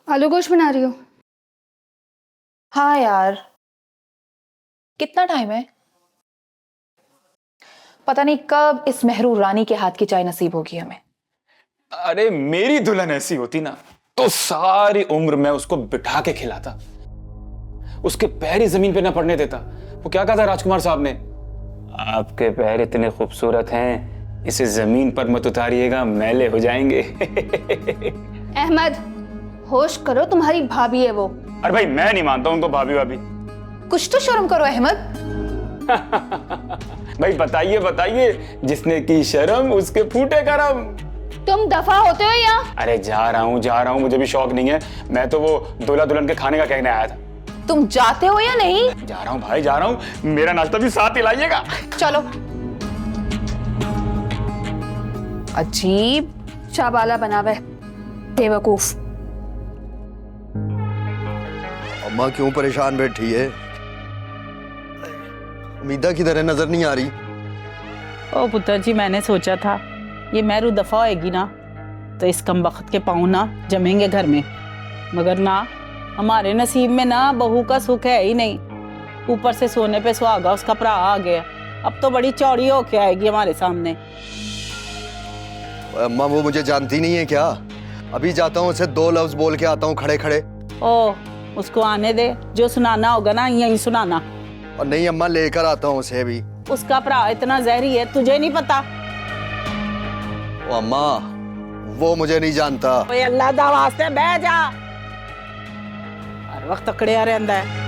आलू गोश्त बना रही हो? हाँ यार, कितना टाइम है? पता नहीं कब इस मेहरू रानी के हाथ की चाय नसीब होगी हमें। अरे मेरी दुल्हन ऐसी होती ना तो सारी उम्र मैं उसको बिठा के खिलाता, उसके पैर ही जमीन पे ना पड़ने देता। वो क्या कहा था राजकुमार साहब ने? आपके पैर इतने खूबसूरत हैं, इसे जमीन पर मत उतारिएगा, मैले हो जाएंगे। अहमद, होश करो, तुम्हारी भाभी है वो। अरे भाई मैं नहीं मानता उनको भाभी भाभी। कुछ तो शर्म करो अहमद। भाई बताइए बताइए, जिसने की शर्म उसके फूटे करम। तुम दफा होते हो या? अरे जा रहा हूँ, मुझे भी शौक नहीं है। मैं तो वो दूल्हा दुल्हन के खाने का कहने आया था। तुम जाते हो या नहीं? जा रहा हूँ भाई, जा रहा हूँ। मेरा नाश्ता भी साथ ही लाइएगा। चलो। अजीब चाबाला बनावे, बेवकूफ। अम्मा क्यों परेशान बैठी है? उम्मीदा की तरह नजर नहीं आ रही। ओ पुत्र जी, मैंने सोचा था ये मेहरू दफा होएगी ना तो इस कम वक्त के पाँव ना जमेंगे घर में, मगर ना, हमारे नसीब में ना बहू का सुख है ही नहीं। ऊपर से सोने पे सुहागा उसका भरा आ गया, अब तो बड़ी चौड़ी होके आएगी हमारे सामने। अम्मा वो मुझे जानती नहीं है क्या? अभी जाता हूँ, उसे 2 लफ्ज बोल के आता हूँ खड़े खड़े। ओ, उसको आने दे, जो सुनाना होगा ना यही सुनाना। और नहीं अम्मा, लेकर आता हूँ उसे भी। उसका भरा इतना जहरी है, तुझे नहीं पता? ओ अम्मा, वो मुझे नहीं जानता। ओए अल्लाह दा वास्ते बह जा, हर वक्त अकड़िया रहता है।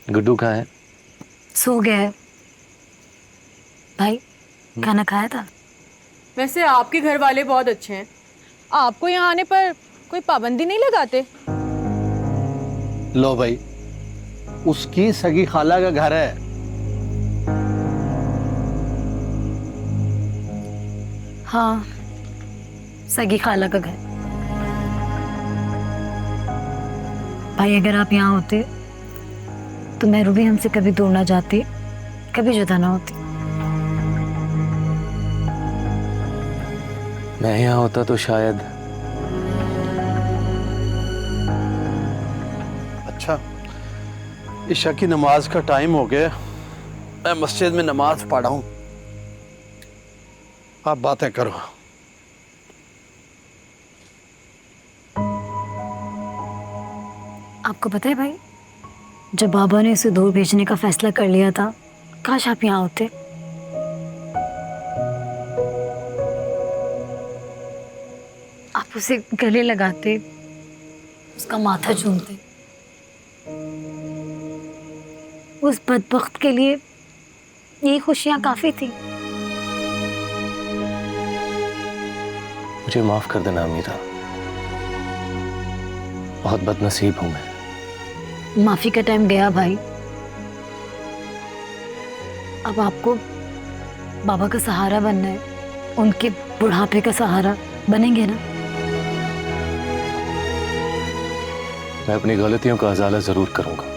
गुड्डू कहाँ है? सो गया है। भाई खाना खाया था? वैसे आपके घर वाले बहुत अच्छे हैं, आपको यहाँ आने पर कोई पाबंदी नहीं लगाते। लो भाई, उसकी सगी खाला का घर है। हाँ, सगी खाला का घर। भाई अगर आप यहाँ होते तो मेहरू भी हमसे कभी दूर ना जाती, कभी जुदा ना होती। मैं यहाँ होता तो शायद। अच्छा, ईशा की नमाज का टाइम हो गया, मैं मस्जिद में नमाज पढ़ा हूँ, आप बातें करो। आपको पता है भाई, जब बाबा ने उसे दूर भेजने का फैसला कर लिया था, काश आप यहाँ होते। आप उसे गले लगाते, उसका माथा चूमते। उस बदबख्त के लिए ये खुशियां काफी थी। मुझे माफ कर देना अमीरा, बहुत बदनसीब हूं मैं। माफी का टाइम गया भाई। अब आपको बाबा का सहारा बनना है, उनके बुढ़ापे का सहारा बनेंगे ना? मैं अपनी गलतियों का अजाला जरूर करूंगा।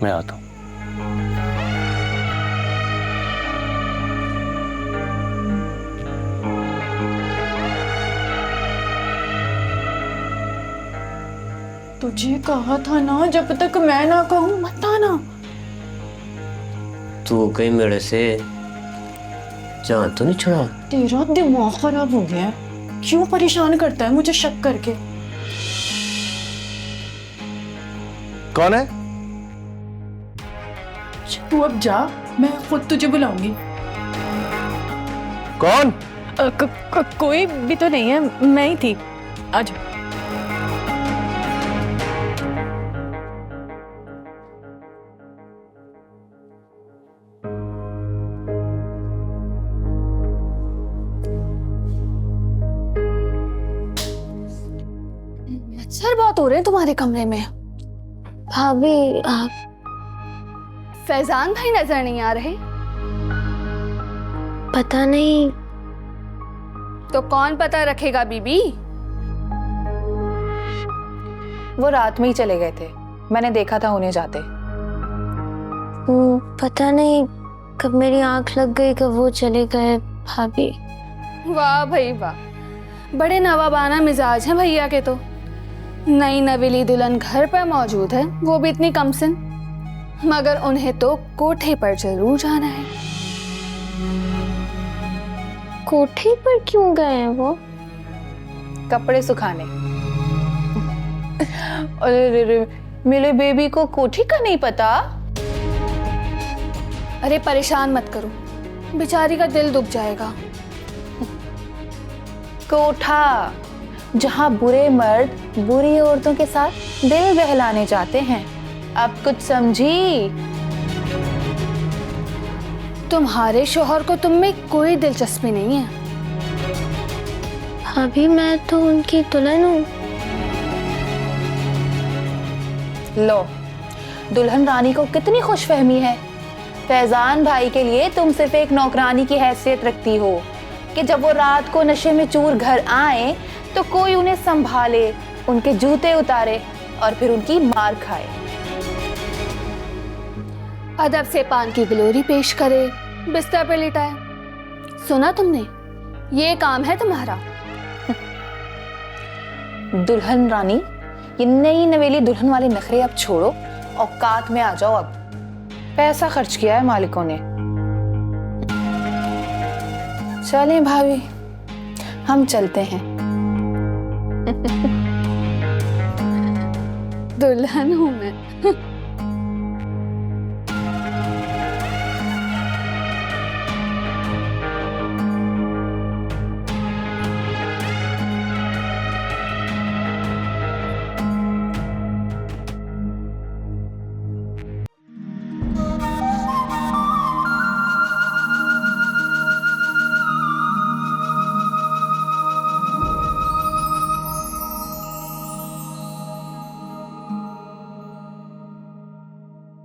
मैं आता हूं। तुझे कहा था ना, जब तक मैं ना कहूँ मत आना। तू कहीं मेरे से जान तो नहीं छुड़ा? तेरा दिमाग खराब हो गया है, क्यों परेशान करता है मुझे शक करके? कौन है? तू अब जा, मैं खुद तुझे बुलाऊंगी। कौन? कोई भी तो नहीं है, मैं ही थी। आजा। मच्छर बहुत हो रहे हैं तुम्हारे कमरे में। भाभी आप फैजान भाई नजर नहीं आ रहे? पता नहीं। तो कौन पता रखेगा बीबी? वो रात में ही चले गए थे, मैंने देखा था उन्हें जाते। पता नहीं कब मेरी आंख लग गई, कब वो चले गए भाभी। वाह भाई वाह, बड़े नवाबाना मिजाज हैं भैया के तो। नई नवेली दुल्हन घर पर मौजूद है, वो भी इतनी कम सिन, मगर उन्हें तो कोठे पर जरूर जाना है। कोठे पर क्यों गए हैं वो? कपड़े सुखाने। अरे मेरे बेबी को कोठी का नहीं पता? अरे परेशान मत करो, बेचारी का दिल दुख जाएगा। कोठा, जहाँ बुरे मर्द बुरी औरतों के साथ दिल बहलाने जाते हैं। अब कुछ समझी? तुम्हारे शोहर को तुम में कोई दिलचस्पी नहीं है। भाभी मैं तो उनकी दुल्हन हूँ। लो, दुल्हन रानी को कितनी खुशफहमी है। फैजान भाई के लिए तुम सिर्फ एक नौकरानी की हैसियत रखती हो कि जब वो रात को नशे में चूर घर आए तो कोई उन्हें संभाले, उनके जूते उतारे और फिर उनकी मार खाए। अदब से पान की गिलोरी पेश करे, बिस्तर पर लिटाए। सुना तुमने? ये काम है तुम्हारा। दुल्हन रानी, ये नई नवेली दुल्हन वाले नखरे अब छोड़ो, औकात में आ जाओ। अब पैसा खर्च किया है मालिकों ने। चलें भाभी, हम चलते हैं। दुल्हन हूं मैं।